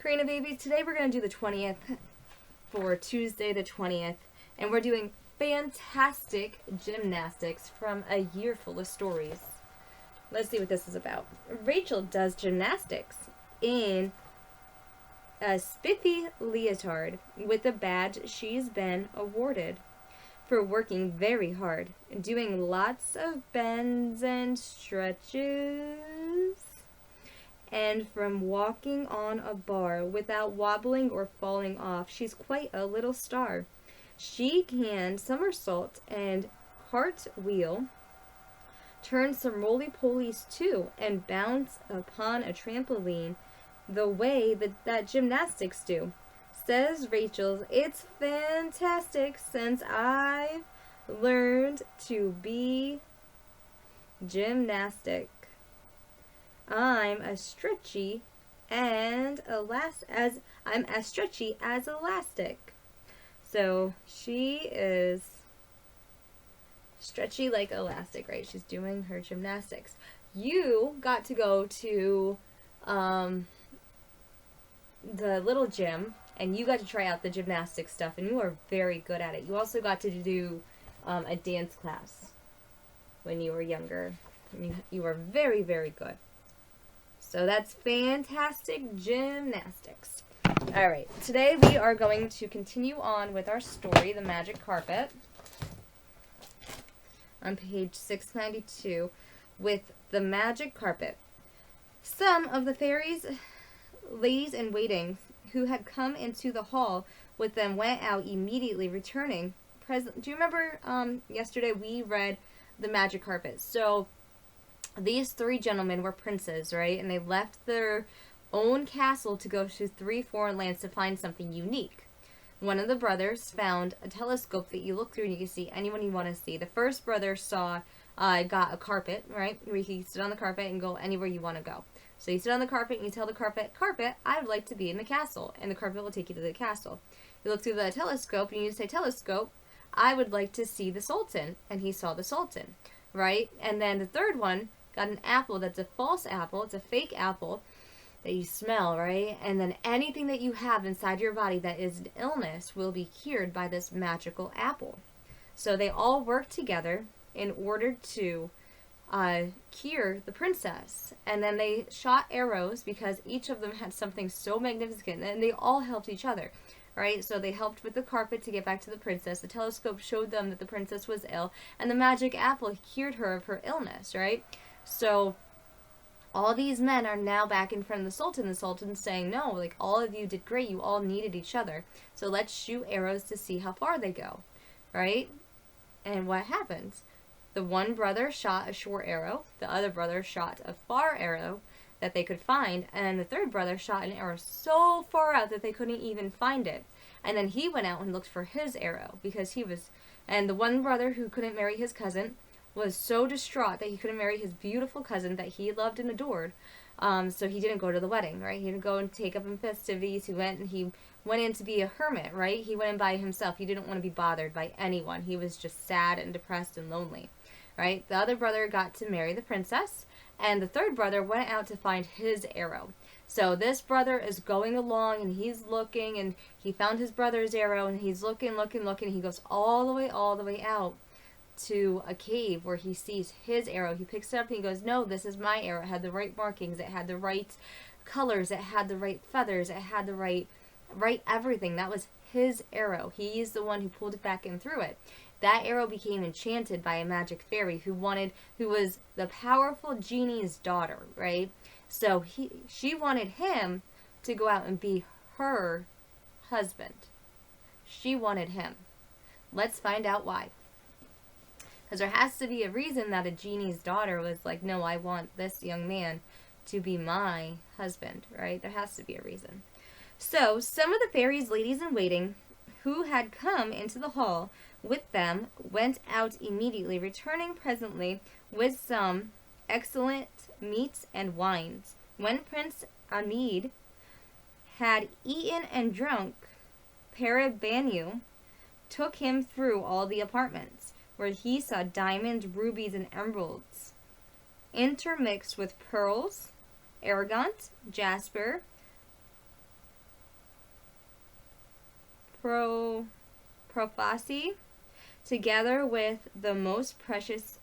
Karina babies. Today we're going to do the 20th for Tuesday the 20th. And we're doing fantastic gymnastics from A Year Full of Stories. Let's see what this is about. Rachel does gymnastics in a spiffy leotard with a badge she's been awarded for working very hard, doing lots of bends and stretches, and from walking on a bar without wobbling or falling off. She's quite a little star. She can somersault and cartwheel, turn some roly-polies too, and bounce upon a trampoline the way that gymnastics do. Says Rachel, it's fantastic since I've learned to be gymnastic. I'm as stretchy as elastic. So she is stretchy like elastic, right? She's doing her gymnastics. You got to go to the little gym, and you got to try out the gymnastic stuff, and you are very good at it. You also got to do a dance class when you were younger. You were very, very good. So that's fantastic gymnastics. Alright, today we are going to continue on with our story, The Magic Carpet, on page 692, with The Magic Carpet. Some of the fairies, ladies in waiting, who had come into the hall with them went out immediately, returning. Do you remember yesterday we read The Magic Carpet? So these three gentlemen were princes, right? And they left their own castle to go to 3 foreign lands to find something unique. One of the brothers found a telescope that you look through and you can see anyone you want to see. The first brother got a carpet, right? Where you can sit on the carpet and go anywhere you want to go. So you sit on the carpet and you tell the carpet, I would like to be in the castle. And the carpet will take you to the castle. You look through the telescope and you say, telescope, I would like to see the Sultan. And he saw the Sultan, right? And then the third one got an apple that's a false apple. It's a fake apple that you smell, right? And then anything that you have inside your body that is an illness will be cured by this magical apple. So they all worked together in order to cure the princess. And then they shot arrows because each of them had something so magnificent, and they all helped each other, right? So they helped with the carpet to get back to the princess. The telescope showed them that the princess was ill, and the magic apple cured her of her illness, right? So all these men are now back in front of the Sultan. The Sultan's saying, no, like, all of you did great. You all needed each other. So let's shoot arrows to see how far they go, right? And what happens? The one brother shot a short arrow. The other brother shot a far arrow that they could find. And the third brother shot an arrow so far out that they couldn't even find it. And then he went out and looked for his arrow because and the one brother who couldn't marry his cousin was so distraught that he couldn't marry his beautiful cousin that he loved and adored. So he didn't go to the wedding, right? He didn't go and take up in festivities. He went in to be a hermit, right? He went in by himself. He didn't want to be bothered by anyone. He was just sad and depressed and lonely, right? The other brother got to marry the princess, and the third brother went out to find his arrow. So this brother is going along, and he's looking, and he found his brother's arrow, and he's looking. He goes all the way out to a cave where he sees his arrow. He picks it up and he goes, no, this is my arrow. It had the right markings. It had the right colors. It had the right feathers. It had the right everything. That was his arrow. He's the one who pulled it back and threw it. That arrow became enchanted by a magic fairy who was the powerful genie's daughter, right? So she wanted him to go out and be her husband. She wanted him. Let's find out why. Because there has to be a reason that a genie's daughter was like, no, I want this young man to be my husband, right? There has to be a reason. So some of the fairies' ladies in waiting who had come into the hall with them went out immediately, returning presently with some excellent meats and wines. When Prince Amid had eaten and drunk, Parabanu took him through all the apartments, where he saw diamonds, rubies, and emeralds, intermixed with pearls, argent, jasper, prophecy, together with the most precious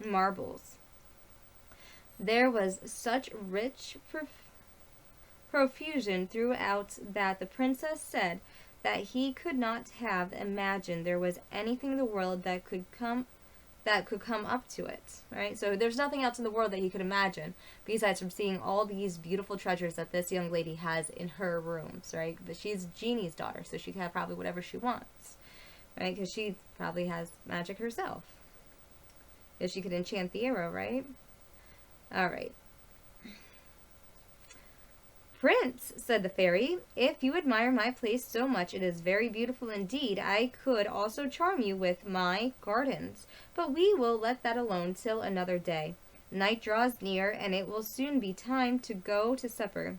marbles. There was such rich profusion throughout that the princess said that he could not have imagined there was anything in the world that could come up to it, right? So there's nothing else in the world that he could imagine besides from seeing all these beautiful treasures that this young lady has in her rooms, right? But she's Genie's daughter, so she can have probably whatever she wants, right? Because she probably has magic herself. If she could enchant the arrow, right? All right. Prince, said the fairy, if you admire my place so much, it is very beautiful indeed. I could also charm you with my gardens, but we will let that alone till another day. Night draws near, and it will soon be time to go to supper.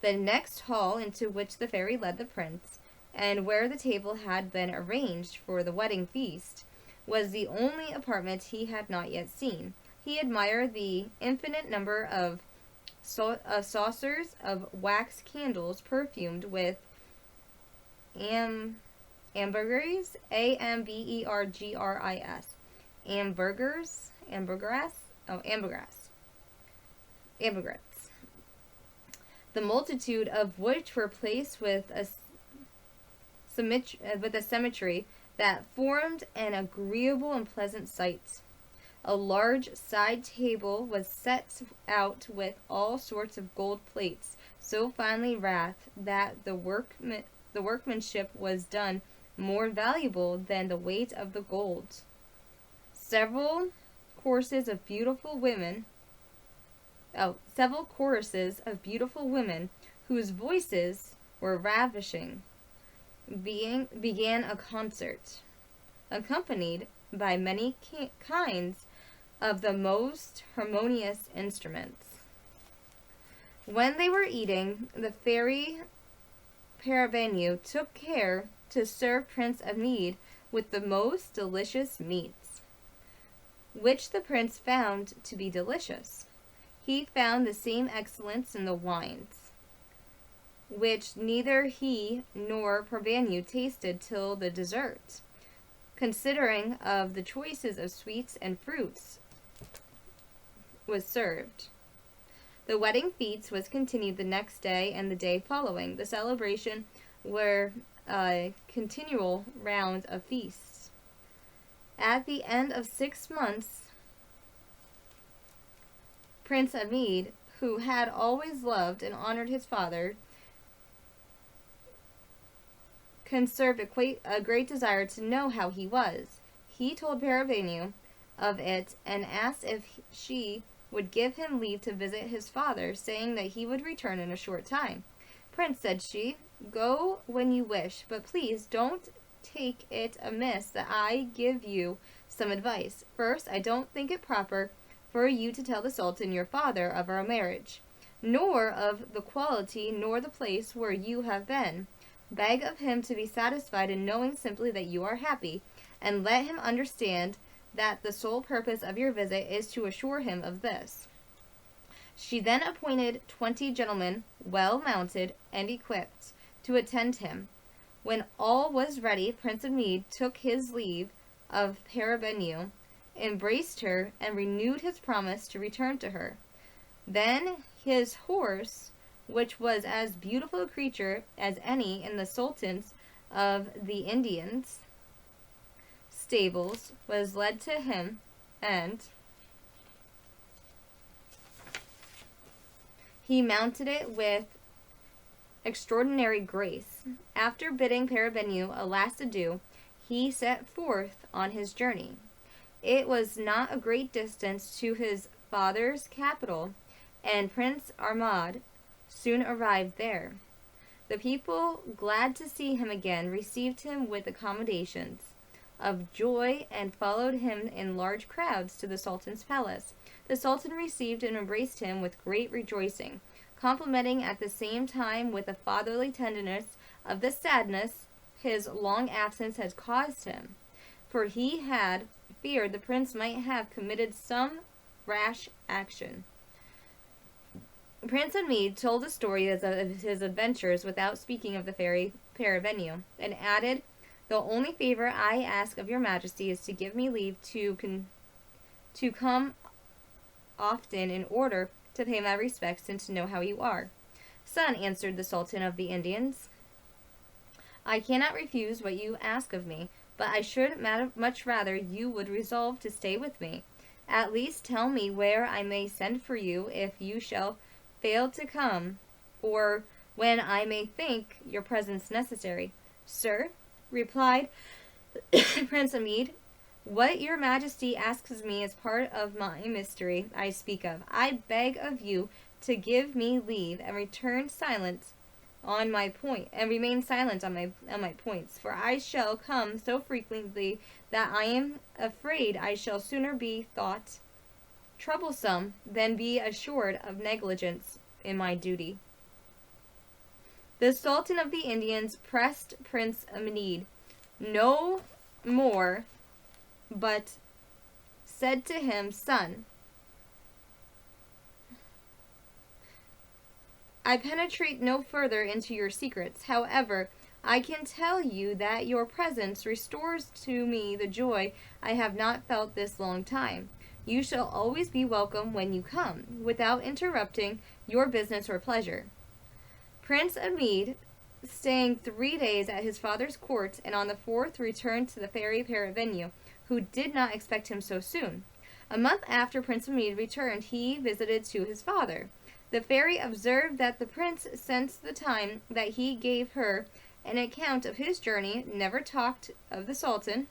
The next hall into which the fairy led the prince, and where the table had been arranged for the wedding feast, was the only apartment he had not yet seen. He admired the infinite number of saucers of wax candles perfumed with ambergris, ambergris, ambergris, the multitude of which were placed with a symmetry that formed an agreeable and pleasant sight. A large side table was set out with all sorts of gold plates, so finely wrought that the workmanship was done more valuable than the weight of the gold. Several choruses of beautiful women, whose voices were ravishing, began a concert, accompanied by many kinds of the most harmonious instruments. When they were eating, the fairy Paravenue took care to serve Prince Amid with the most delicious meats, which the prince found to be delicious. He found the same excellence in the wines, which neither he nor Paravenue tasted till the dessert. Considering of the choices of sweets and fruits was served. The wedding feast was continued the next day and the day following. The celebration were a continual round of feasts. At the end of 6 months, Prince Amid, who had always loved and honored his father, conserved a great desire to know how he was. He told Paravenue of it and asked if she would give him leave to visit his father, saying that he would return in a short time. Prince, said she, go when you wish, but please don't take it amiss that I give you some advice. First, I don't think it proper for you to tell the Sultan, your father, of our marriage, nor of the quality nor the place where you have been. Beg of him to be satisfied in knowing simply that you are happy, and let him understand that the sole purpose of your visit is to assure him of this. She then appointed 20 gentlemen, well mounted and equipped, to attend him. When all was ready, Prince Amid took his leave of Paravenue, embraced her, and renewed his promise to return to her. Then his horse, which was as beautiful a creature as any in the sultans of the Indians stables, was led to him, and he mounted it with extraordinary grace. After bidding Paravenue a last adieu, he set forth on his journey. It was not a great distance to his father's capital, and Prince Ahmad soon arrived there. The people, glad to see him again, received him with accommodations of joy and followed him in large crowds to the Sultan's palace. The Sultan received and embraced him with great rejoicing, complimenting at the same time with a fatherly tenderness of the sadness his long absence had caused him, for he had feared the prince might have committed some rash action, Prince Amid told a story of his adventures without speaking of the fairy Paravenue, and added, "The only favor I ask of your majesty is to give me leave to come often in order to pay my respects and to know how you are." "Son," answered the Sultan of the Indians, "I cannot refuse what you ask of me, but I should much rather you would resolve to stay with me. At least tell me where I may send for you if you shall fail to come, or when I may think your presence necessary." "Sir," replied Prince Amid, "what your majesty asks me is part of my mystery I speak of. I beg of you to give me leave and return silent on my point and remain silent on my points, for I shall come so frequently that I am afraid I shall sooner be thought troublesome than be assured of negligence in my duty." The Sultan of the Indians pressed Prince Amid no more, but said to him, "Son, I penetrate no further into your secrets. However, I can tell you that your presence restores to me the joy I have not felt this long time. You shall always be welcome when you come, without interrupting your business or pleasure." Prince Amid, staying 3 days at his father's court, and on the fourth returned to the fairy Paravenue, who did not expect him so soon. A month after Prince Amid returned, he visited to his father. The fairy observed that the prince, since the time that he gave her an account of his journey, never talked of the Sultan,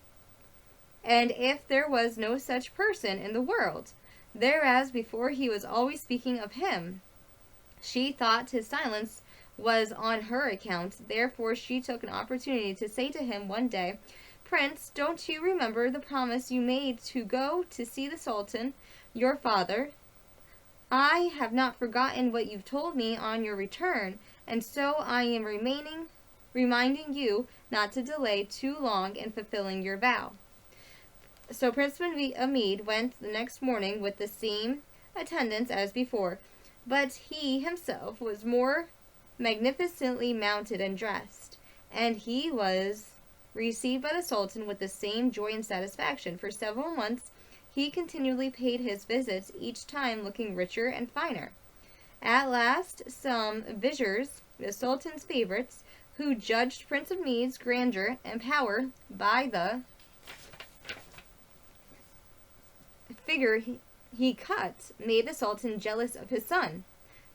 and if there was no such person in the world, whereas before he was always speaking of him. She thought his silence was on her account, therefore she took an opportunity to say to him one day, "Prince, don't you remember the promise you made to go to see the Sultan, your father? I have not forgotten what you've told me on your return, and so I am reminding you not to delay too long in fulfilling your vow." So Prince Amid went the next morning with the same attendants as before, but he himself was more magnificently mounted and dressed, and he was received by the Sultan with the same joy and satisfaction. For several months he continually paid his visits, each time looking richer and finer. At last some viziers, the Sultan's favorites, who judged Prince Amid's grandeur and power by the figure he cut, made the Sultan jealous of his son,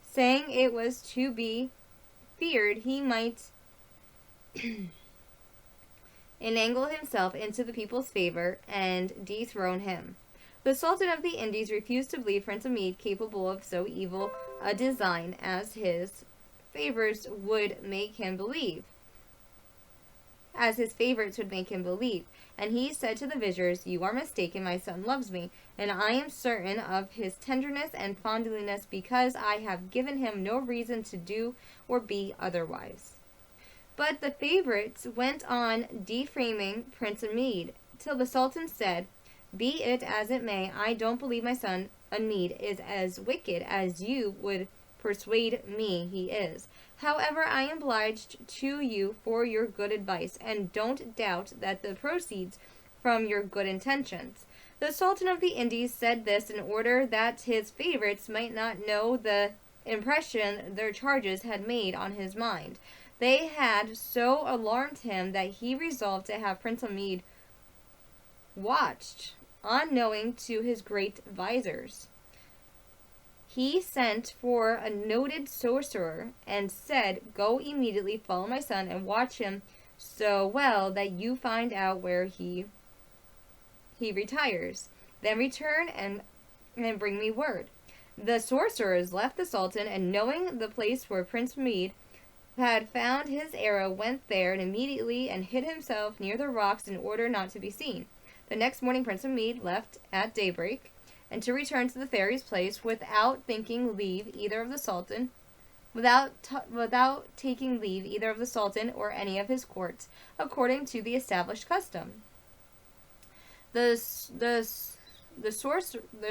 saying it was to be feared he might enangle himself into the people's favor and dethrone him. The Sultan of the Indies refused to believe Prince Amid capable of so evil a design as his favorites would make him believe. And he said to the viziers, "You are mistaken, my son loves me, and I am certain of his tenderness and fondliness because I have given him no reason to do or be otherwise." But the favorites went on defaming Prince Amid, till the Sultan said, "Be it as it may, I don't believe my son Amid is as wicked as you would persuade me he is. However, I am obliged to you for your good advice, and don't doubt that the proceeds from your good intentions." The Sultan of the Indies said this in order that his favorites might not know the impression their charges had made on his mind. They had so alarmed him that he resolved to have Prince Amid watched, unknowing to his great visors. He sent for a noted sorcerer and said, "Go immediately, follow my son, and watch him so well that you find out where he retires. Then return and bring me word." The sorcerers left the Sultan, and knowing the place where Prince Amid had found his arrow, went there and immediately and hid himself near the rocks in order not to be seen. The next morning Prince Amid left at daybreak, and to return to the fairy's place without taking leave either of the Sultan, or any of his courts, according to the established custom. The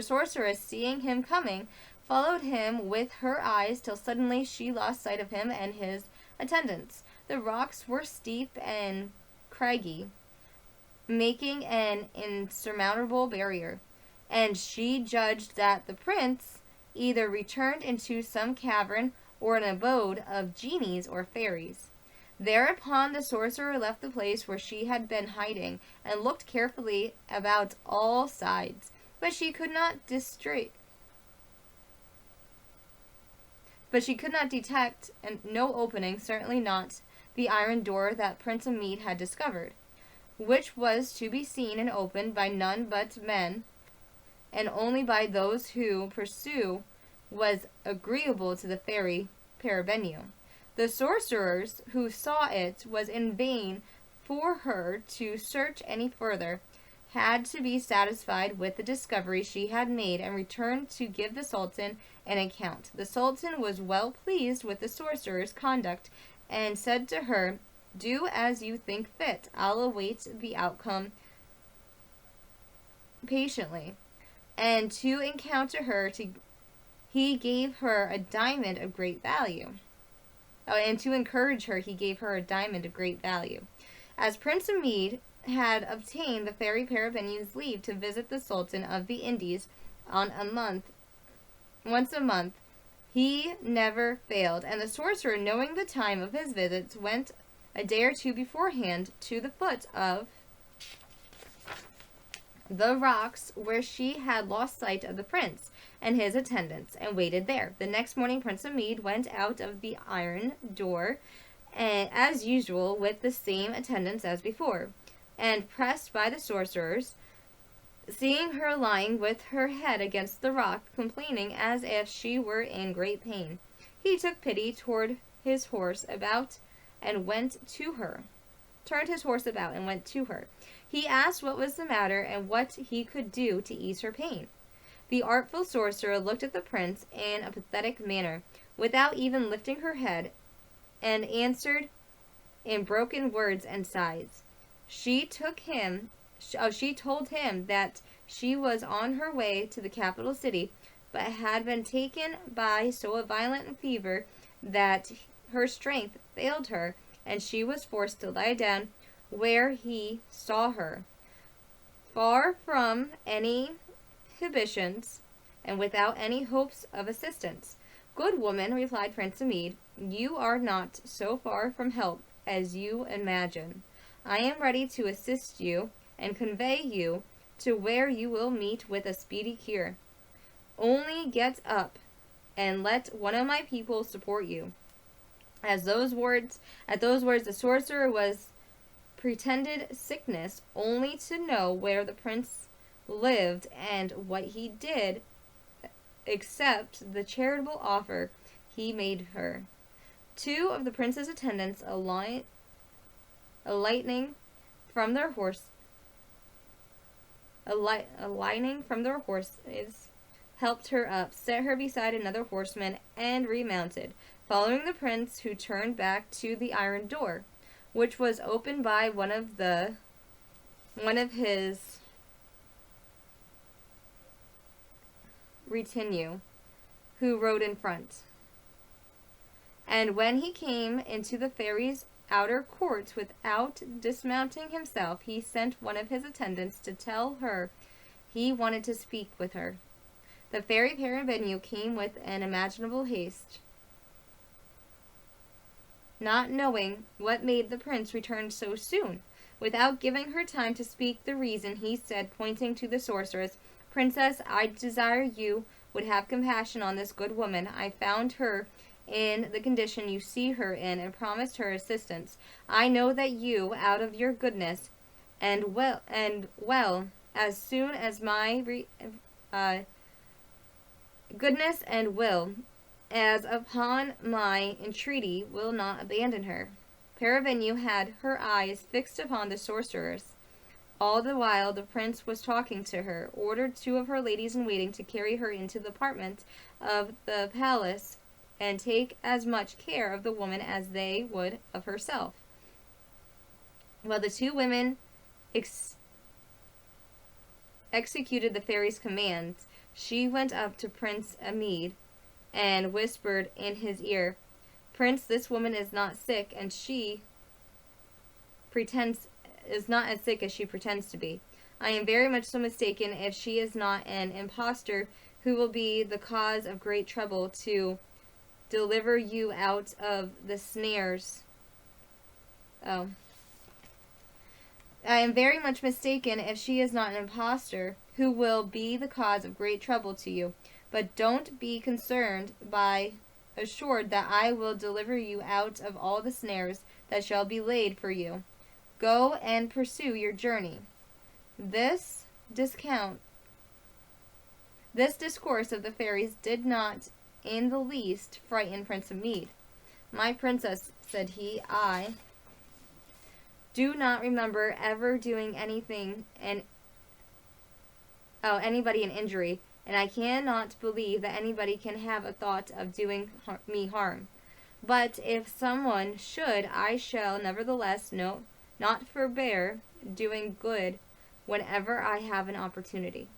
sorceress, seeing him coming, followed him with her eyes till suddenly she lost sight of him and his attendants. The rocks were steep and craggy, making an insurmountable barrier, and she judged that the prince either returned into some cavern or an abode of genies or fairies. Thereupon the sorcerer left the place where she had been hiding and looked carefully about all sides, but she could not detect no opening, certainly not the iron door that Prince Amid had discovered, which was to be seen and opened by none but men, and only by those who pursue was agreeable to the fairy Parabennu. The sorcerers who saw it was in vain for her to search any further, had to be satisfied with the discovery she had made and returned to give the Sultan an account. The Sultan was well pleased with the sorcerer's conduct and said to her, "Do as you think fit. I'll await the outcome patiently." And to encounter her, he gave her a diamond of great value. And to encourage her, he gave her a diamond of great value. As Prince Amid had obtained the fairy Parabennu's leave to visit the Sultan of the Indies once a month, he never failed, and the sorcerer, knowing the time of his visits, went a day or two beforehand to the foot of the rocks where she had lost sight of the prince and his attendants, and waited there. The next morning Prince Amid went out of the iron door, and, as usual, with the same attendants as before, and pressed by the sorcerers, seeing her lying with her head against the rock, complaining as if she were in great pain, he took pity, turned his horse about and went to her. He asked what was the matter and what he could do to ease her pain. The artful sorcerer looked at the prince in a pathetic manner, without even lifting her head, and answered in broken words and sighs. She told him that she was on her way to the capital city, but had been taken by so a violent fever that her strength failed her, and she was forced to lie down where he saw her, far from any inhibitions and without any hopes of assistance. "Good woman," replied Prince Amid, "you are not so far from help as you imagine. I am ready to assist you and convey you to where you will meet with a speedy cure. Only get up and let one of my people support you." At those words, the sorcerer was pretended sickness, only to know where the prince lived and what he did, accept the charitable offer he made her. Two of the prince's attendants, alighting from their horses, helped her up, set her beside another horseman, and remounted, following the prince, who turned back to the iron door, which was opened by one of his retinue, who rode in front. And when he came into the fairy's outer court without dismounting himself, he sent one of his attendants to tell her he wanted to speak with her. The fairy Parabennu came with an imaginable haste, not knowing what made the prince return so soon. Without giving her time to speak the reason, he said, pointing to the sorceress, "Princess, I desire you would have compassion on this good woman. I found her in the condition you see her in, and promised her assistance. I know that you, out of your goodness and as soon as my goodness and will, as upon my entreaty, will not abandon her." Parabennu had her eyes fixed upon the sorceress. All the while the prince was talking to her, ordered two of her ladies-in-waiting to carry her into the apartment of the palace and take as much care of the woman as they would of herself. While the two women executed the fairy's commands, She went up to Prince Amid and whispered in his ear, "Prince, this woman is not sick, and she pretends is not as sick as she pretends to be. I am very much so mistaken if she is not an impostor who will be the cause of great trouble to deliver you out of the snares." Oh. I am very much mistaken if she is not an impostor who will be the cause of great trouble to you. But don't be concerned, by assured that I will deliver you out of all the snares that shall be laid for you. Go and pursue your journey. This discourse of the fairies did not in the least frighten Prince Amid. "My princess," said he, "I do not remember ever doing anybody an injury, and I cannot believe that anybody can have a thought of doing me harm. But if someone should, I shall nevertheless not forbear doing good whenever I have an opportunity."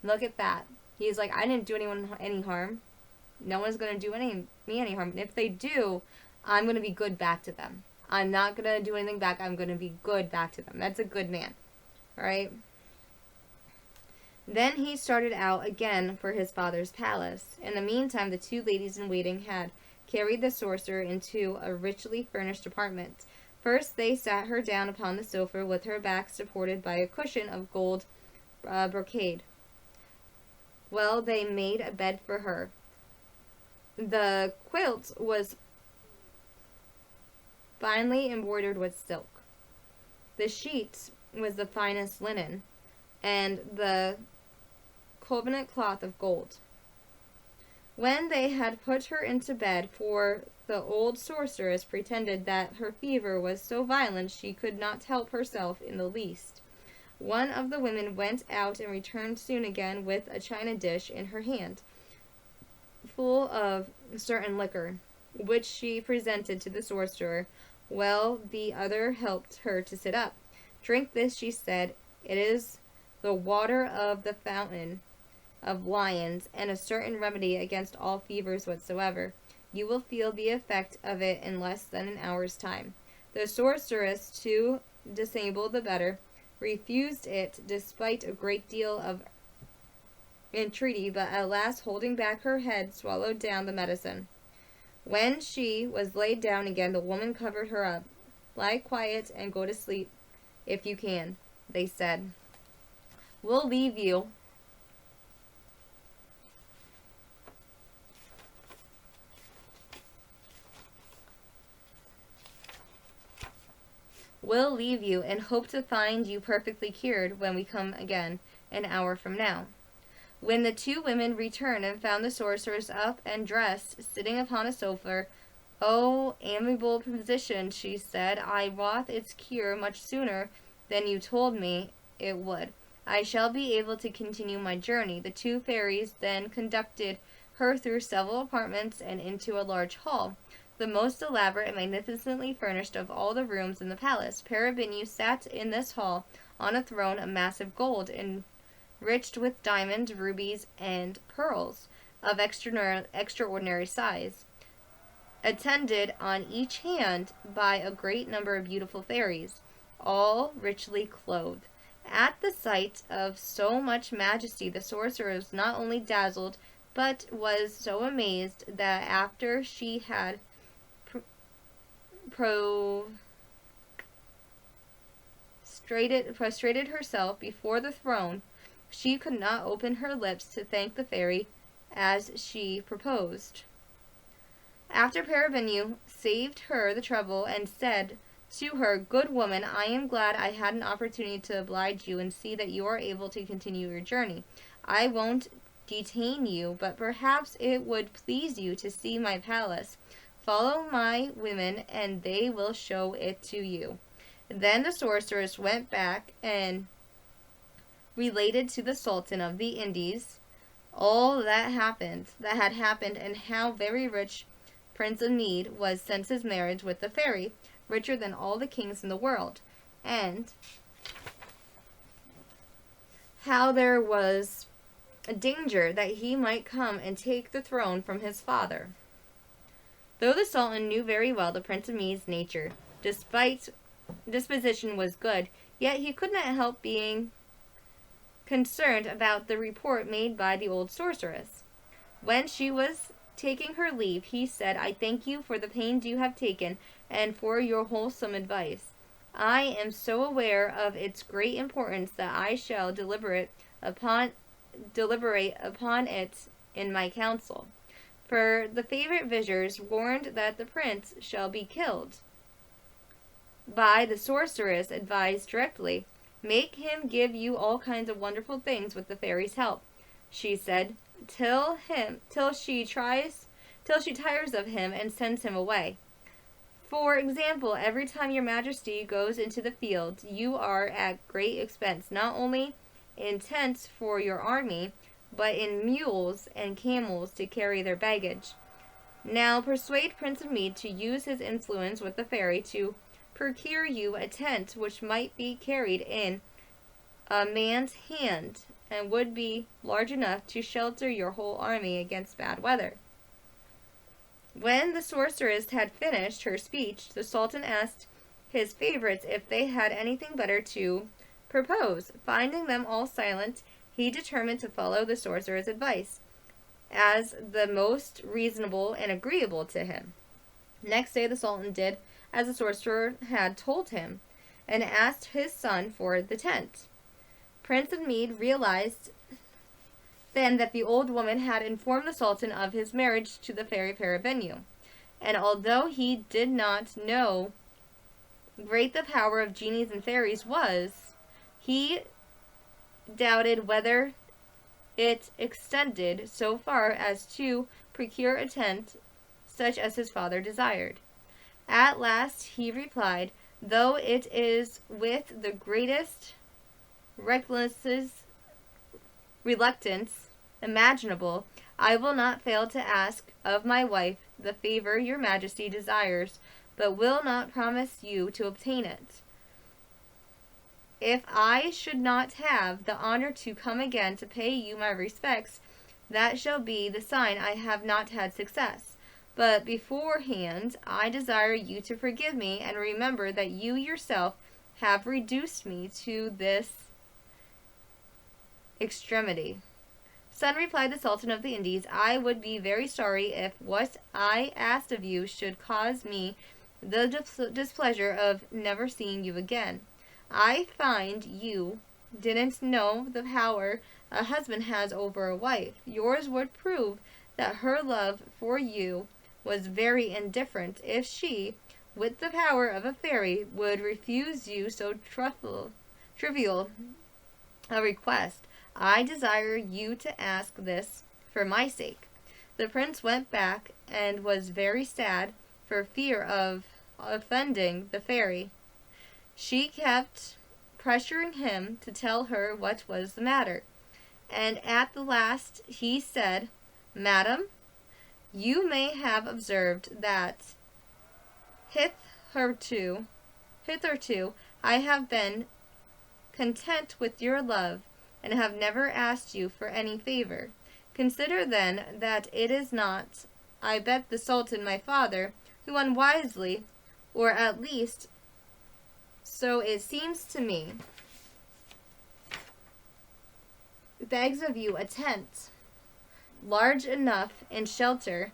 Look at that. He's like, I didn't do anyone any harm. No one's going to do me any harm. And if they do, I'm going to be good back to them. I'm not going to do anything back. I'm going to be good back to them. That's a good man. Alright? Then he started out again for his father's palace. In the meantime, the two ladies in waiting had carried the sorcerer into a richly furnished apartment. First, they sat her down upon the sofa with her back supported by a cushion of gold brocade. Well, they made a bed for her. The quilt was finely embroidered with silk. The sheets was the finest linen, and the covenant cloth of gold. When they had put her into bed, for the old sorceress pretended that her fever was so violent she could not help herself in the least, one of the women went out and returned soon again with a china dish in her hand, full of certain liquor, which she presented to the sorcerer. Well, the other helped her to sit up. "Drink this," she said. "It is the water of the fountain of lions, and a certain remedy against all fevers whatsoever. You will feel the effect of it in less than an hour's time." The sorceress, to disable the better, refused it despite a great deal of entreaty, but at last, holding back her head, swallowed down the medicine. When she was laid down again, the woman covered her up. "Lie quiet and go to sleep, if you can," they said. We'll leave you and hope to find you perfectly cured when we come again, an hour from now." When the two women returned and found the sorceress up and dressed, sitting upon a sofa, "O amiable physician," she said, "I wrought its cure much sooner than you told me it would. I shall be able to continue my journey." The two fairies then conducted her through several apartments and into a large hall, the most elaborate and magnificently furnished of all the rooms in the palace. Parabinu sat in this hall on a throne of massive gold, enriched with diamonds, rubies, and pearls of extraordinary size, attended on each hand by a great number of beautiful fairies, all richly clothed. At the sight of so much majesty, the sorcerer was not only dazzled, but was so amazed that after she had prostrated herself before the throne, she could not open her lips to thank the fairy as she proposed. After Parabinu saved her the trouble and said to her, "Good woman, I am glad I had an opportunity to oblige you and see that you are able to continue your journey. I won't detain you, but perhaps it would please you to see my palace. Follow my women, and they will show it to you." Then the sorceress went back and related to the Sultan of the Indies all that had happened, and how very rich Prince Amid was since his marriage with the fairy, richer than all the kings in the world, and how there was danger that he might come and take the throne from his father. Though the Sultan knew very well the Prince of Mead's nature, despite disposition was good, yet he could not help being concerned about the report made by the old sorceress. When she was taking her leave, he said, "I thank you for the pains you have taken and for your wholesome advice. I am so aware of its great importance that I shall deliberate upon it in my council. For the favorite viziers warned that the prince shall be killed by the sorceress advised directly. Make him give you all kinds of wonderful things with the fairy's help," she said, till she tires of him and sends him away. "For example, every time your majesty goes into the field, you are at great expense, not only in tents for your army, but in mules and camels to carry their baggage. Now persuade Prince of Mead to use his influence with the fairy to procure you a tent which might be carried in a man's hand and would be large enough to shelter your whole army against bad weather." When the sorceress had finished her speech, the Sultan asked his favorites if they had anything better to propose. Finding them all silent, he determined to follow the sorcerer's advice as the most reasonable and agreeable to him. Next day the Sultan did as the sorcerer had told him, and asked his son for the tent. Prince of Mead realized then that the old woman had informed the Sultan of his marriage to the fairy Paravenue, and although he did not know great the power of genies and fairies was, he doubted whether it extended so far as to procure a tent such as his father desired. At last he replied, "Though it is with the greatest reluctance imaginable, I will not fail to ask of my wife the favor your majesty desires, but will not promise you to obtain it. If I should not have the honor to come again to pay you my respects, that shall be the sign I have not had success. But beforehand, I desire you to forgive me and remember that you yourself have reduced me to this extremity." "Son," replied the Sultan of the Indies, "I would be very sorry if what I asked of you should cause me the displeasure of never seeing you again. I find you didn't know the power a husband has over a wife. Yours would prove that her love for you was very indifferent if she, with the power of a fairy, would refuse you so trivial a request. I desire you to ask this for my sake." The prince went back and was very sad for fear of offending the fairy. She kept pressuring him to tell her what was the matter, and at the last he said, "Madam, you may have observed that hitherto I have been content with your love, and have never asked you for any favor. Consider then that it is not, I bet the Sultan my father, who unwisely, or at least so it seems to me, begs of you a tent large enough to shelter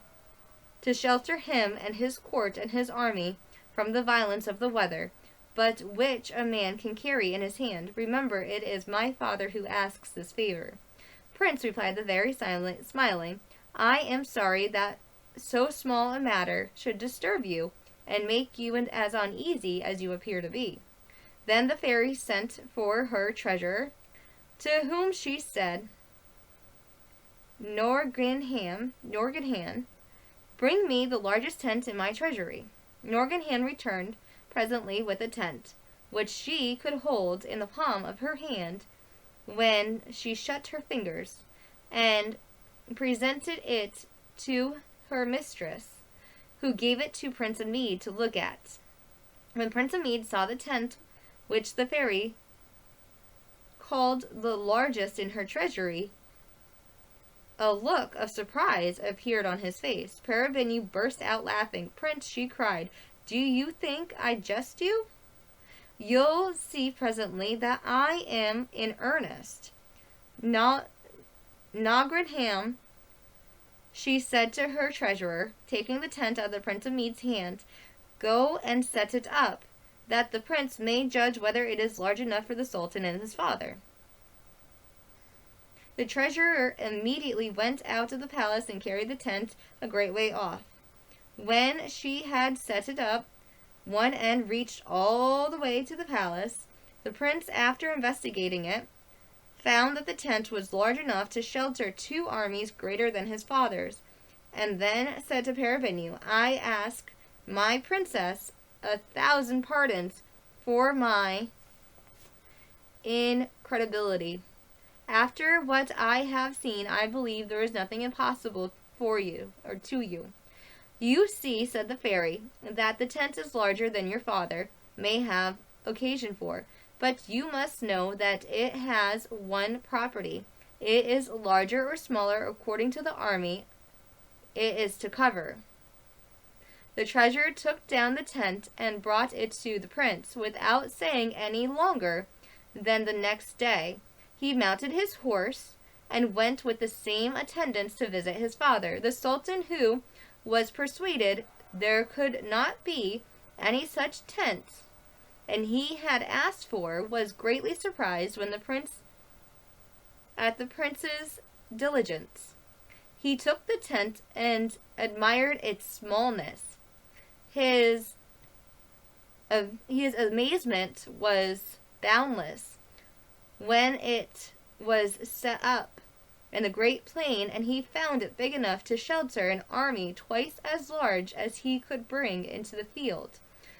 him and his court and his army from the violence of the weather, but which a man can carry in his hand. Remember, it is my father who asks this favor." "Prince," replied the fairy, smiling, "I am sorry that so small a matter should disturb you and make you as uneasy as you appear to be." Then the fairy sent for her treasurer, to whom she said, Norganhan, bring me the largest tent in my treasury." Norganhan returned presently with a tent, which she could hold in the palm of her hand when she shut her fingers, and presented it to her mistress, who gave it to Prince of Mead to look at. When Prince of Mead saw the tent, which the fairy called the largest in her treasury, A look of surprise appeared on his face. Parvenu burst out laughing. "Prince," she cried, "do you think I jest you? You'll see presently that I am in earnest." Nogrinham, she said to her treasurer, taking the tent out of the Prince of Mead's hand, "go and set it up, that the prince may judge whether it is large enough for the Sultan and his father." The treasurer immediately went out of the palace and carried the tent a great way off. When she had set it up, one end reached all the way to the palace. The prince, after investigating it, found that the tent was large enough to shelter 2 armies greater than his father's, and then said to Parvenu, "I ask my princess 1,000 pardons for my incredibility. After what I have seen, I believe there is nothing impossible for you, or to you. You see," said the fairy, "that the tent is larger than your father may have occasion for, but you must know that it has one property. It is larger or smaller according to the army it is to cover." The treasurer took down the tent and brought it to the prince. Without saying any longer than the next day, he mounted his horse and went with the same attendants to visit his father. The Sultan, who was persuaded there could not be any such tent, and he had asked for, was greatly surprised when the prince's diligence. He took the tent and admired its smallness. His amazement was boundless when it was set up in the great plain, and he found it big enough to shelter an army twice as large as he could bring into the field.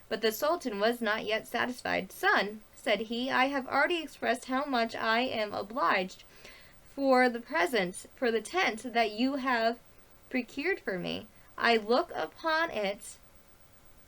But the Sultan was not yet satisfied. "Son," said he, "I have already expressed how much I am obliged for the present, for the tent that you have procured for me. I look upon it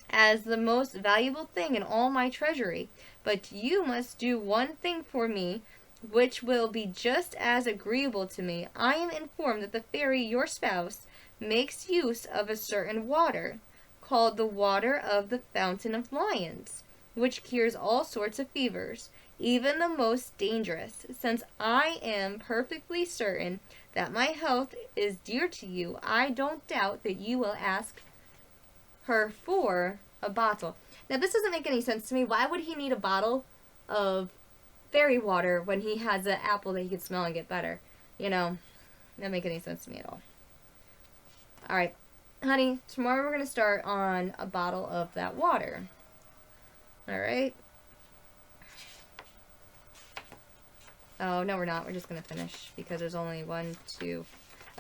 as the most valuable thing in all my treasury. But you must do one thing for me which will be just as agreeable to me. I am informed that the fairy, your spouse, makes use of a certain water, called the water of the Fountain of Lions, which cures all sorts of fevers, even the most dangerous. Since I am perfectly certain that my health is dear to you, I don't doubt that you will ask her for a bottle." Now, this doesn't make any sense to me. Why would he need a bottle of fairy water when he has an apple that he can smell and get better? You know, doesn't make any sense to me at all. Alright, honey, tomorrow we're going to start on a bottle of that water. Alright? Oh, no, we're not. We're just going to finish because there's only 1, 2.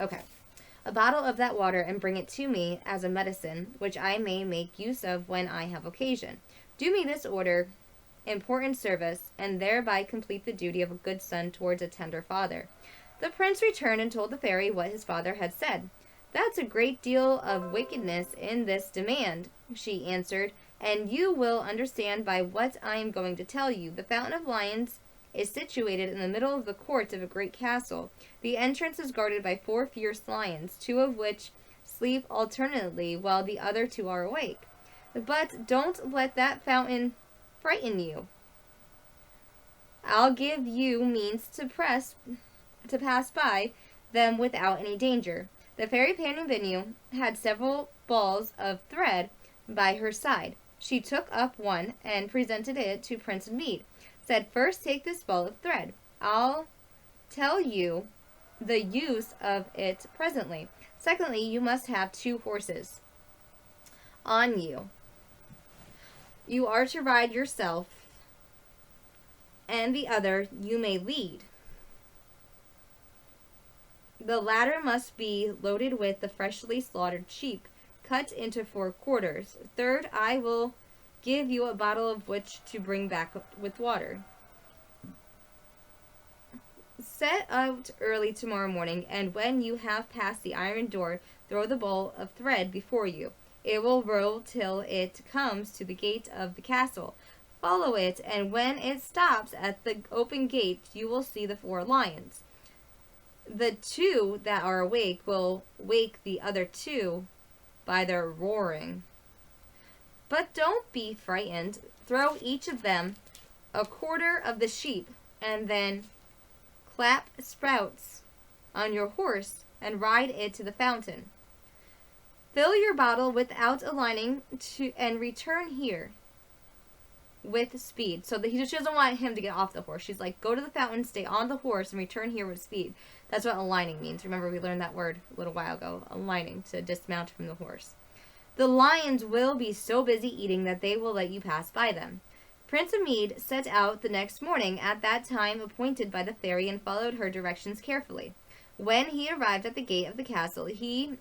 Okay. "A bottle of that water, and bring it to me as a medicine, which I may make use of when I have occasion. Do me this important service, and thereby complete the duty of a good son towards a tender father." The prince returned and told the fairy what his father had said. "That's a great deal of wickedness in this demand," she answered, "and you will understand by what I am going to tell you. The Fountain of Lions is situated in the middle of the court of a great castle. The entrance is guarded by 4 fierce lions, 2 of which sleep alternately while the other 2 are awake. But don't let that fountain frighten you. I'll give you means to pass by them without any danger." The fairy Parvenu had several balls of thread by her side. She took up one and presented it to Prince Mead. Said, "First take this ball of thread. I'll tell you the use of it presently. Secondly, you must have 2 horses on you. You are to ride yourself, and the other you may lead. The latter must be loaded with the freshly slaughtered sheep, cut into 4 quarters. Third, I will give you a bottle of which to bring back with water. Set out early tomorrow morning, and when you have passed the iron door, throw the ball of thread before you. It will roll till it comes to the gate of the castle. Follow it, and when it stops at the open gate, you will see the 4 lions. The two that are awake will wake the other two by their roaring. But don't be frightened. Throw each of them a quarter of the sheep, and then clap sprouts on your horse and ride it to the fountain. Fill your bottle without aligning and return here with speed. So that she doesn't want him to get off the horse. She's like, go to the fountain, stay on the horse, and return here with speed. That's what aligning means. Remember, we learned that word a little while ago. Aligning, to dismount from the horse. The lions will be so busy eating that they will let you pass by them. Prince Amid set out the next morning at that time appointed by the fairy and followed her directions carefully. When he arrived at the gate of the castle, he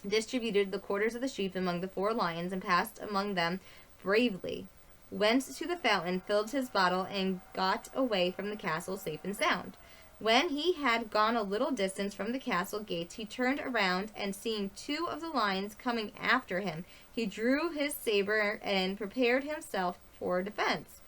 distributed the quarters of the sheep among the 4 lions and passed among them bravely, went to the fountain, filled his bottle, and got away from the castle safe and sound. When he had gone a little distance from the castle gates, he turned around, and seeing 2 of the lions coming after him, he drew his saber and prepared himself for defense.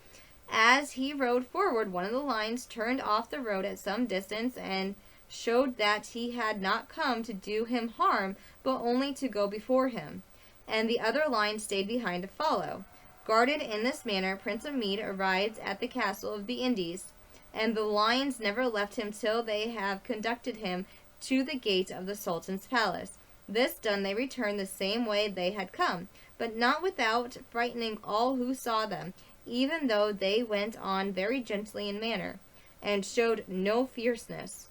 As he rode forward, one of the lions turned off the road at some distance and showed that he had not come to do him harm, but only to go before him, and the other lion stayed behind to follow. Guarded in this manner, Prince Amid arrives at the castle of the Indies, and the lions never left him till they have conducted him to the gate of the Sultan's palace. This done, they returned the same way they had come, but not without frightening all who saw them, even though they went on very gently in manner, and showed no fierceness.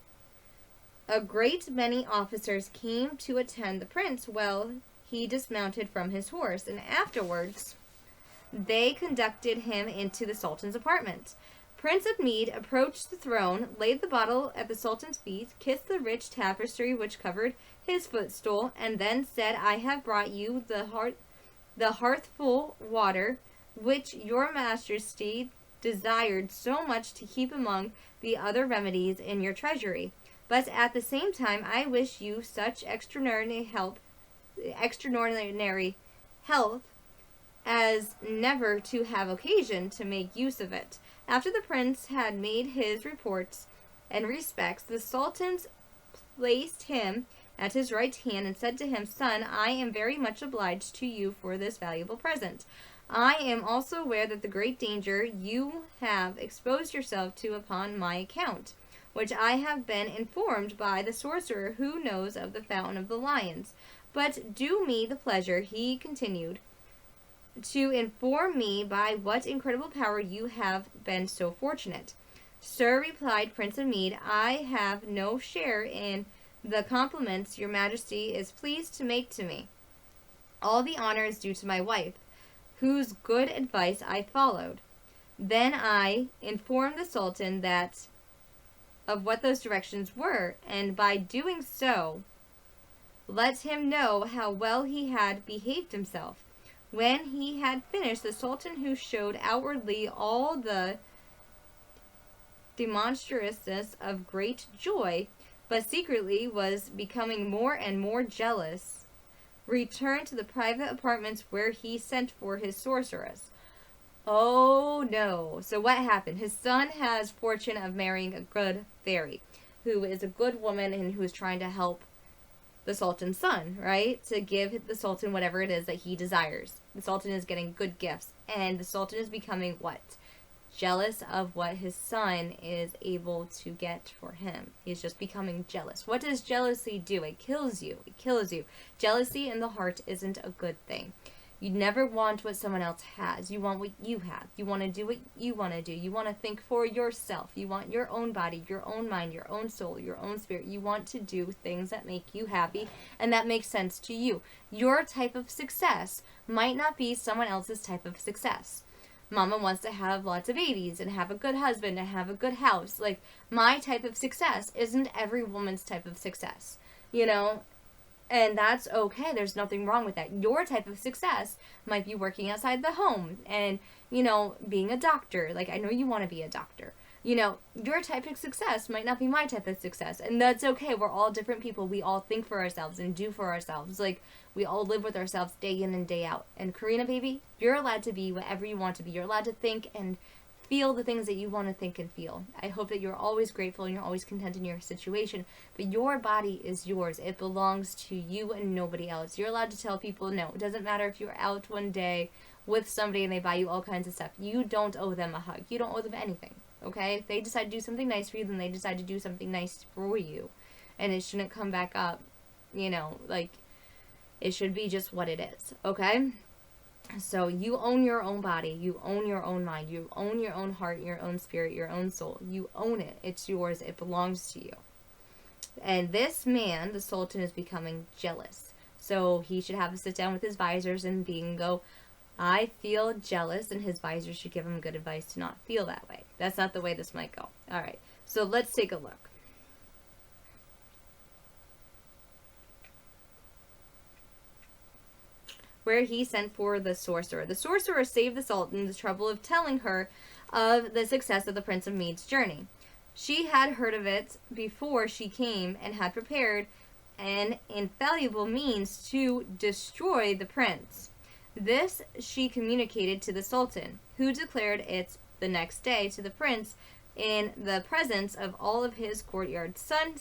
A great many officers came to attend the prince while he dismounted from his horse, and afterwards they conducted him into the Sultan's apartment. Prince Amid approached the throne, laid the bottle at the Sultan's feet, kissed the rich tapestry which covered his footstool, and then said, I have brought you the hearthful water which your majesty desired so much to keep among the other remedies in your treasury. But at the same time, I wish you such extraordinary health as never to have occasion to make use of it. After the prince had made his reports and respects, the Sultan placed him at his right hand and said to him, Son, I am very much obliged to you for this valuable present. I am also aware that the great danger you have exposed yourself to upon my account, which I have been informed by the sorcerer who knows of the Fountain of the Lions. But do me the pleasure, he continued, to inform me by what incredible power you have been so fortunate. Sir, replied Prince Amid, I have no share in the compliments your majesty is pleased to make to me. All the honor is due to my wife, whose good advice I followed. Then I informed the Sultan of what those directions were, and by doing so, let him know how well he had behaved himself. When he had finished, the Sultan, who showed outwardly all the demonstrativeness of great joy, but secretly was becoming more and more jealous, returned to the private apartments where he sent for his sorceress. Oh no. So what happened? His son has fortune of marrying a good fairy, who is a good woman and who is trying to help the Sultan's son, right? To give the Sultan whatever it is that he desires. The Sultan is getting good gifts, and the Sultan is becoming what? Jealous of what his son is able to get for him. He's just becoming jealous. What does jealousy do? It kills you. It kills you. Jealousy in the heart isn't a good thing. You never want what someone else has. You want what you have. You want to do what you want to do. You want to think for yourself. You want your own body, your own mind, your own soul, your own spirit. You want to do things that make you happy and that make sense to you. Your type of success might not be someone else's type of success. Mama wants to have lots of babies and have a good husband and have a good house. Like, my type of success isn't every woman's type of success, you know? And that's okay. There's nothing wrong with that. Your type of success might be working outside the home and, you know, being a doctor. Like, I know you want to be a doctor. You know, your type of success might not be my type of success. And that's okay. We're all different people. We all think for ourselves and do for ourselves. Like, we all live with ourselves day in and day out. And Karina, baby, you're allowed to be whatever you want to be. You're allowed to think and feel the things that you want to think and feel. I hope that you're always grateful and you're always content in your situation. But your body is yours. It belongs to you and nobody else. You're allowed to tell people no. It doesn't matter if you're out one day with somebody and they buy you all kinds of stuff. You don't owe them a hug. You don't owe them anything. Okay? If they decide to do something nice for you, then they decide to do something nice for you. And it shouldn't come back up, like, it should be just what it is. Okay? So you own your own body, you own your own mind, you own your own heart, your own spirit, your own soul. You own it. It's yours. It belongs to you. And this man, the Sultan, is becoming jealous. So he should have a sit down with his visors and go, I feel jealous, and his visors should give him good advice to not feel that way. That's not the way this might go. All right, so let's take a look. Where he sent for the sorcerer. The sorcerer saved the Sultan the trouble of telling her of the success of the Prince of Mead's journey. She had heard of it before she came and had prepared an infallible means to destroy the prince. This she communicated to the Sultan, who declared it the next day to the prince in the presence of all of his courtyard. Son,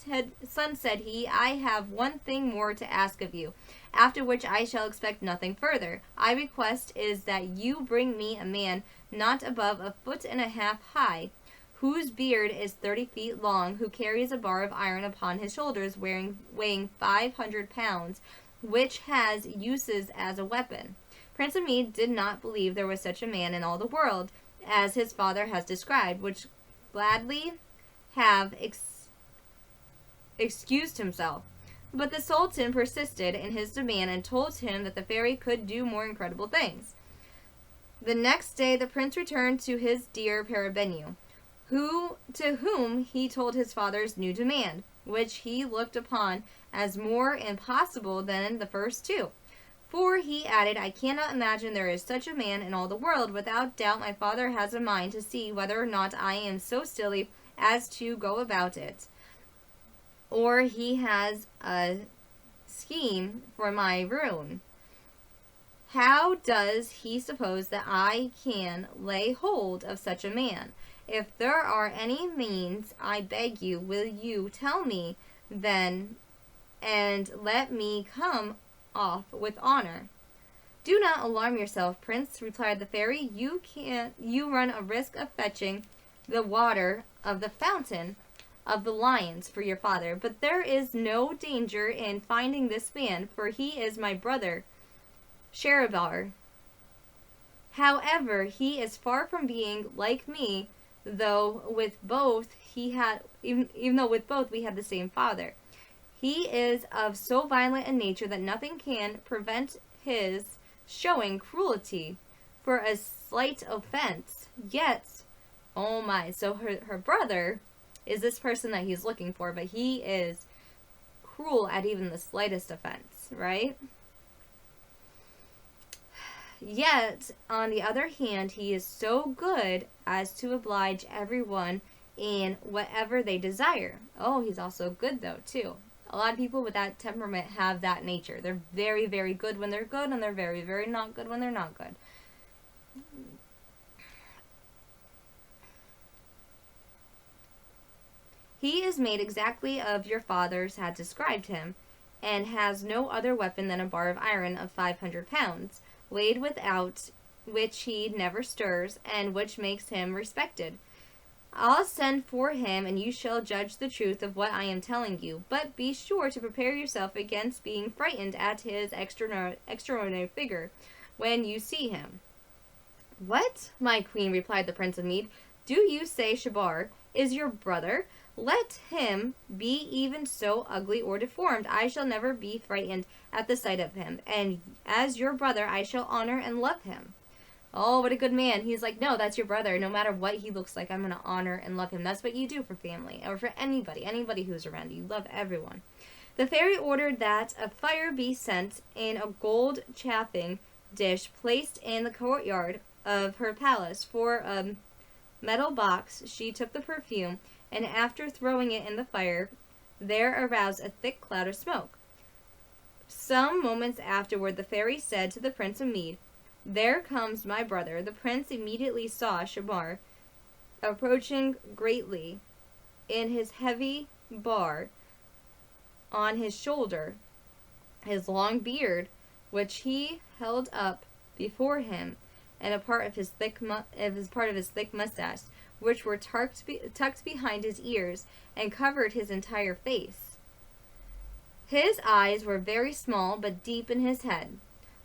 said he, I have one thing more to ask of you, after which I shall expect nothing further. I request is that you bring me a man not above 1.5 feet high, whose beard is 30 feet long, who carries a bar of iron upon his shoulders, weighing 500 pounds, which has uses as a weapon. Prince of Mead did not believe there was such a man in all the world, as his father has described, which gladly have excused himself. But the Sultan persisted in his demand and told him that the fairy could do more incredible things. The next day the prince returned to his dear Parabenu, to whom he told his father's new demand, which he looked upon as more impossible than the first two. For, he added, I cannot imagine there is such a man in all the world. Without doubt my father has a mind to see whether or not I am so silly as to go about it, or he has a scheme for my ruin. How does he suppose that I can lay hold of such a man? If there are any means, I beg you, will you tell me then, and let me come off with honor? Do not alarm yourself, Prince, replied the fairy. You run a risk of fetching the water of the fountain of the lions for your father, but there is no danger in finding this man, for he is my brother Sheribar. However, he is far from being like me, though with both even though with both we had the same father. He is of so violent a nature that nothing can prevent his showing cruelty for a slight offense. Yet, oh my, so her brother is this person that he's looking for, but he is cruel at even the slightest offense, right? Yet, on the other hand, he is so good as to oblige everyone in whatever they desire. Oh, he's also good, though, too. A lot of people with that temperament have that nature. They're very, very good when they're good, and they're very, very not good when they're not good. He is made exactly of your father's had described him, and has no other weapon than a bar of iron of 500 pounds, laid without which he never stirs, and which makes him respected. I'll send for him, and you shall judge the truth of what I am telling you. But be sure to prepare yourself against being frightened at his extraordinary figure when you see him. What, my queen, replied the Prince of Mead, do you say Shabar is your brother? Let him be even so ugly or deformed, I shall never be frightened at the sight of him, and as your brother I shall honor and love him. Oh, what a good man. He's like, no, that's your brother. No matter what he looks like, I'm going to honor and love him. That's what you do for family, or for anybody who's around you. You love everyone. The fairy ordered that a fire be sent in a gold chafing dish placed in the courtyard of her palace. For a metal box she took the perfume, and after throwing it in the fire, there arose a thick cloud of smoke. Some moments afterward, the fairy said to the Prince of Mead, there comes my brother. The prince immediately saw Shabar approaching greatly in his heavy bar on his shoulder, his long beard, which he held up before him, and a part of his thick mustache, which were tucked behind his ears and covered his entire face. His eyes were very small but deep in his head,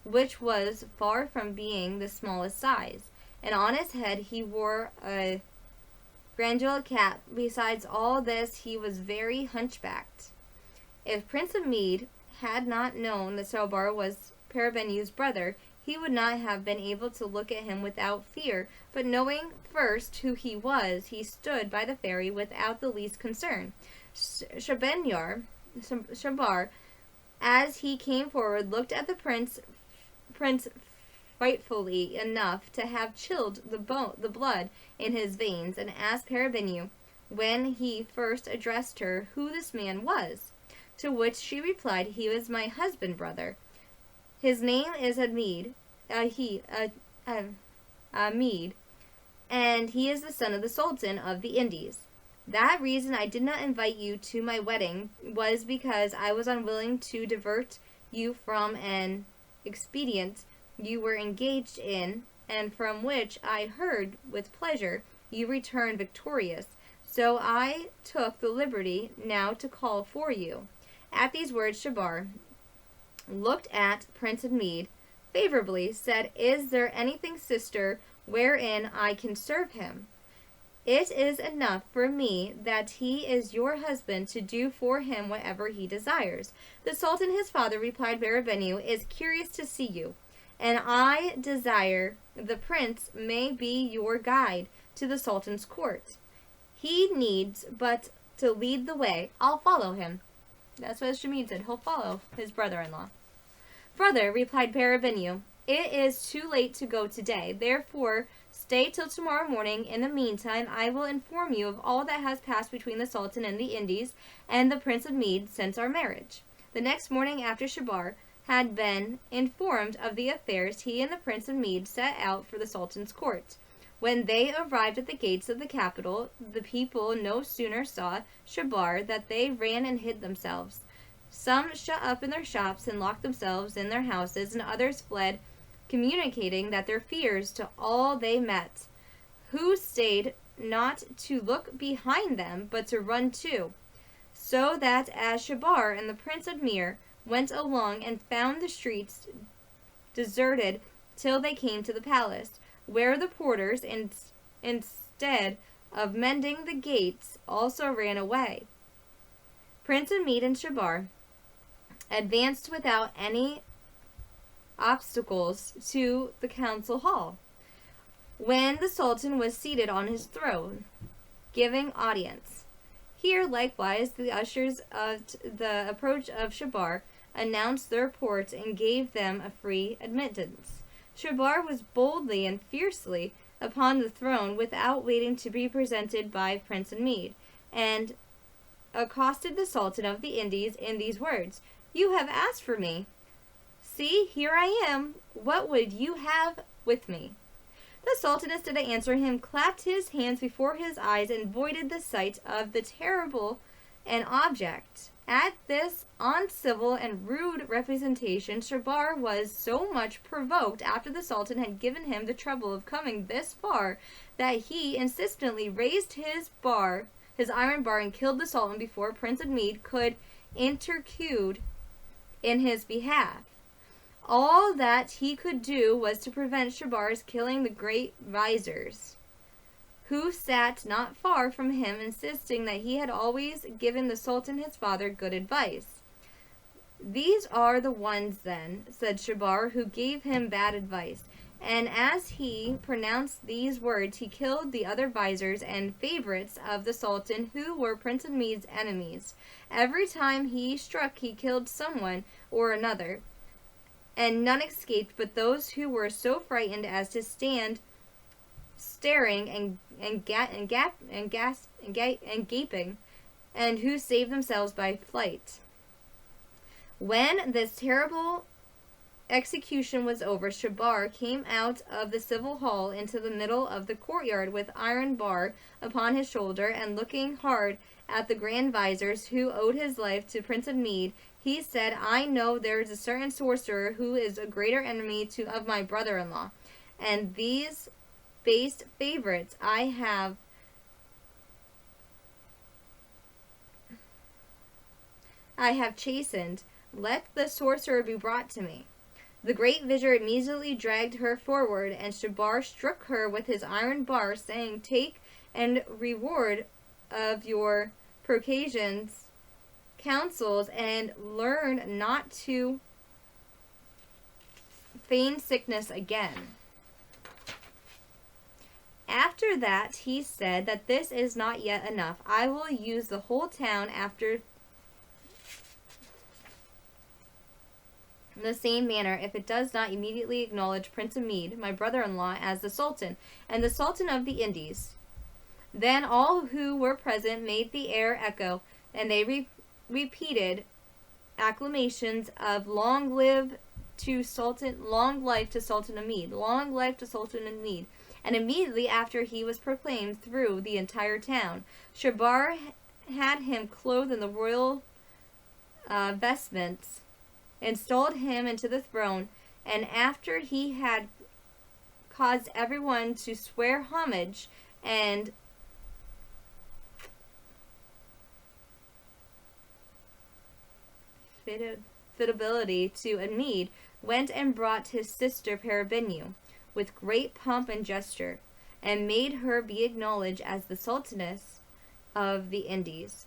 which was far from being the smallest size, and on his head he wore a grandular cap. Besides all this, he was very hunchbacked. If Prince of Mede had not known that Shelbar was Parabenu's brother, he would not have been able to look at him without fear, but knowing first who he was, he stood by the fairy without the least concern. Shabar, as he came forward, looked at the prince frightfully enough to have chilled the blood in his veins, and asked Parabenu, when he first addressed her, who this man was. To which she replied, he was my husband brother. His name is Amid, and he is the son of the Sultan of the Indies. That reason I did not invite you to my wedding was because I was unwilling to divert you from an expedient you were engaged in, and from which I heard with pleasure you returned victorious. So I took the liberty now to call for you. At these words, Shabar looked at Prince of Mede favorably, said, Is there anything, sister, wherein I can serve him? It is enough for me that he is your husband to do for him whatever he desires. The Sultan, his father, replied, Parabenu is curious to see you, and I desire the prince may be your guide to the Sultan's court. He needs but to lead the way. I'll follow him. That's what Shamid said. He'll follow his brother-in-law. Brother, replied Parabenu, it is too late to go today. Therefore, stay till tomorrow morning. In the meantime, I will inform you of all that has passed between the Sultan and the Indies and the Prince of Mede since our marriage. The next morning, after Shabar had been informed of the affairs, he and the Prince of Mede set out for the Sultan's court. When they arrived at the gates of the capital, the people no sooner saw Shabar than they ran and hid themselves. Some shut up in their shops and locked themselves in their houses, and others fled, communicating that their fears to all they met, who stayed not to look behind them, but to run too. So that as Shabar and the Prince of Mede went along and found the streets deserted till they came to the palace, where the porters, instead of mending the gates, also ran away. Prince of Mede and Shabar advanced without any obstacles to the council hall, when the Sultan was seated on his throne, giving audience. Here, likewise, the ushers of the approach of Shabar announced their port and gave them a free admittance. Shabar was boldly and fiercely upon the throne without waiting to be presented by Prince of Mede, and accosted the Sultan of the Indies in these words, You have asked for me. See, here I am. What would you have with me? The Sultan, instead of answering him, clapped his hands before his eyes and avoided the sight of the terrible an object. At this uncivil and rude representation, Shabar was so much provoked after the Sultan had given him the trouble of coming this far, that he insistently raised his iron bar, and killed the Sultan before Prince of Mede could intercede in his behalf. All that he could do was to prevent Shabar's killing the great viziers, who sat not far from him, insisting that he had always given the Sultan his father good advice. These are the ones, then, said Shabar, who gave him bad advice. And as he pronounced these words, he killed the other viziers and favorites of the Sultan, who were Prince of Mede's enemies. Every time he struck, he killed someone or another, and none escaped but those who were so frightened as to stand staring and gaping, and who saved themselves by flight. When this terrible execution was over, Shabar came out of the civil hall into the middle of the courtyard with iron bar upon his shoulder, and looking hard at the grand visors who owed his life to Prince of Mede, he said, I know there is a certain sorcerer who is a greater enemy of my brother-in-law, and these base favorites I have chastened. Let the sorcerer be brought to me. The great vizier immediately dragged her forward, and Shabar struck her with his iron bar, saying, Take and reward of your Caucasians' counsels, and learn not to feign sickness again. After that, he said that this is not yet enough. I will use the whole town after in the same manner, if it does not immediately acknowledge Prince of Mede, my brother-in-law, as the Sultan, and the Sultan of the Indies. Then all who were present made the air echo, and they repeated acclamations of long life to Sultan of Mede, long life to Sultan of Mede. And immediately after he was proclaimed through the entire town, Shabar had him clothed in the royal vestments, installed him into the throne, and after he had caused everyone to swear homage and fidelity to Amid, went and brought his sister Parabinu with great pomp and gesture, and made her be acknowledged as the Sultaness of the Indies.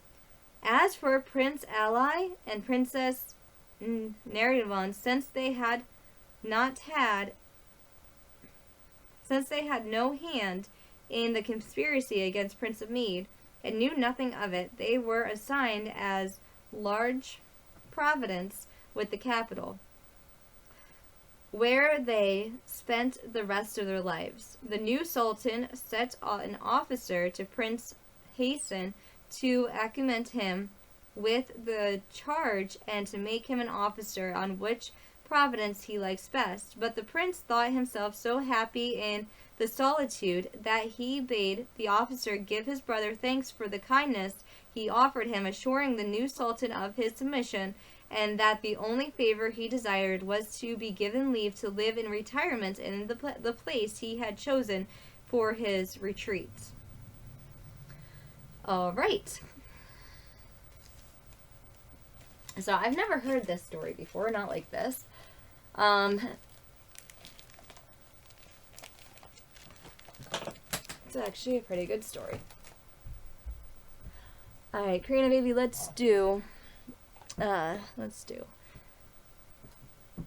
As for Prince Ali and Princess Nerivan, since they had no hand in the conspiracy against Prince of Mede, and knew nothing of it, they were assigned as large providence with the capital, where they spent the rest of their lives. The new Sultan set an officer to Prince Hassan to augment him with the charge and to make him an officer on which providence he likes best. But the prince thought himself so happy in the solitude that he bade the officer give his brother thanks for the kindness he offered him, assuring the new sultan of his submission, and that the only favor he desired was to be given leave to live in retirement in the place he had chosen for his retreat. All right. So I've never heard this story before, not like this. It's actually a pretty good story. Alright, Karina, baby, let's do...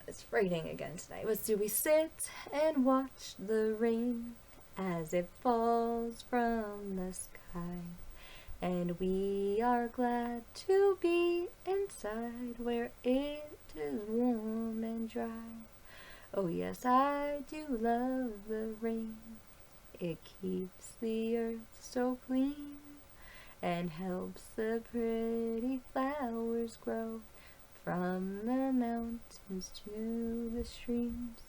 It's raining again tonight. Let's do We Sit and Watch the Rain as it falls from the sky. And we are glad to be inside where it is warm and dry. Oh yes, I do love the rain. It keeps the earth so clean and helps the pretty flowers grow from the mountains to the streams.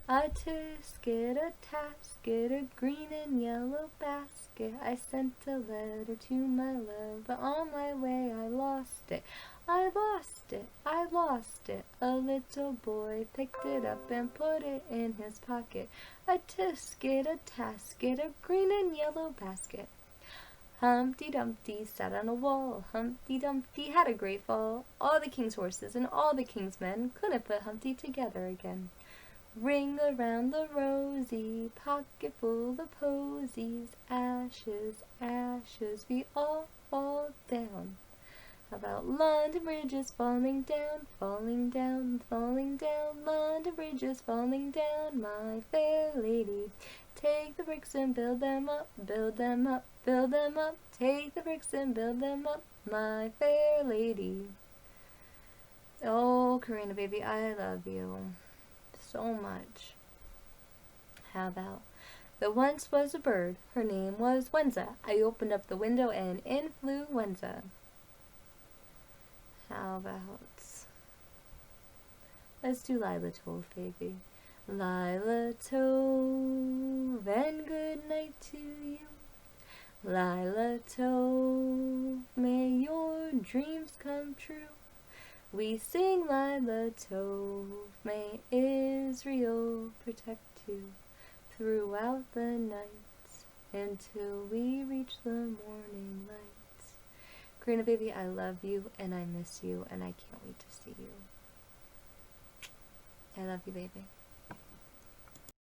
A tisket, a tasket, a green and yellow basket. I sent a letter to my love, but on my way I lost it. I lost it, I lost it. A little boy picked it up and put it in his pocket. A tisket, a tasket, a green and yellow basket. Humpty Dumpty sat on a wall. Humpty Dumpty had a great fall. All the king's horses and all the king's men couldn't put Humpty together again. Ring around the rosy, pocket full of posies. Ashes, ashes, we all fall down. How about London Bridge is falling down, falling down, falling down. London Bridge is falling down, my fair lady. Take the bricks and build them up, build them up, build them up. Take the bricks and build them up, my fair lady. Oh, Karina, baby, I love you so much. How about there once was a bird, her name was Wenza. I opened up the window and in flew Wenza. How about Let's do Lila Tove, baby. Lila Tove, and good night to you. Lila Tove, may your dreams come true. We sing Lila Tove, may Israel protect you throughout the night until we reach the morning light. Karina, baby, I love you and I miss you and I can't wait to see you. I love you, baby.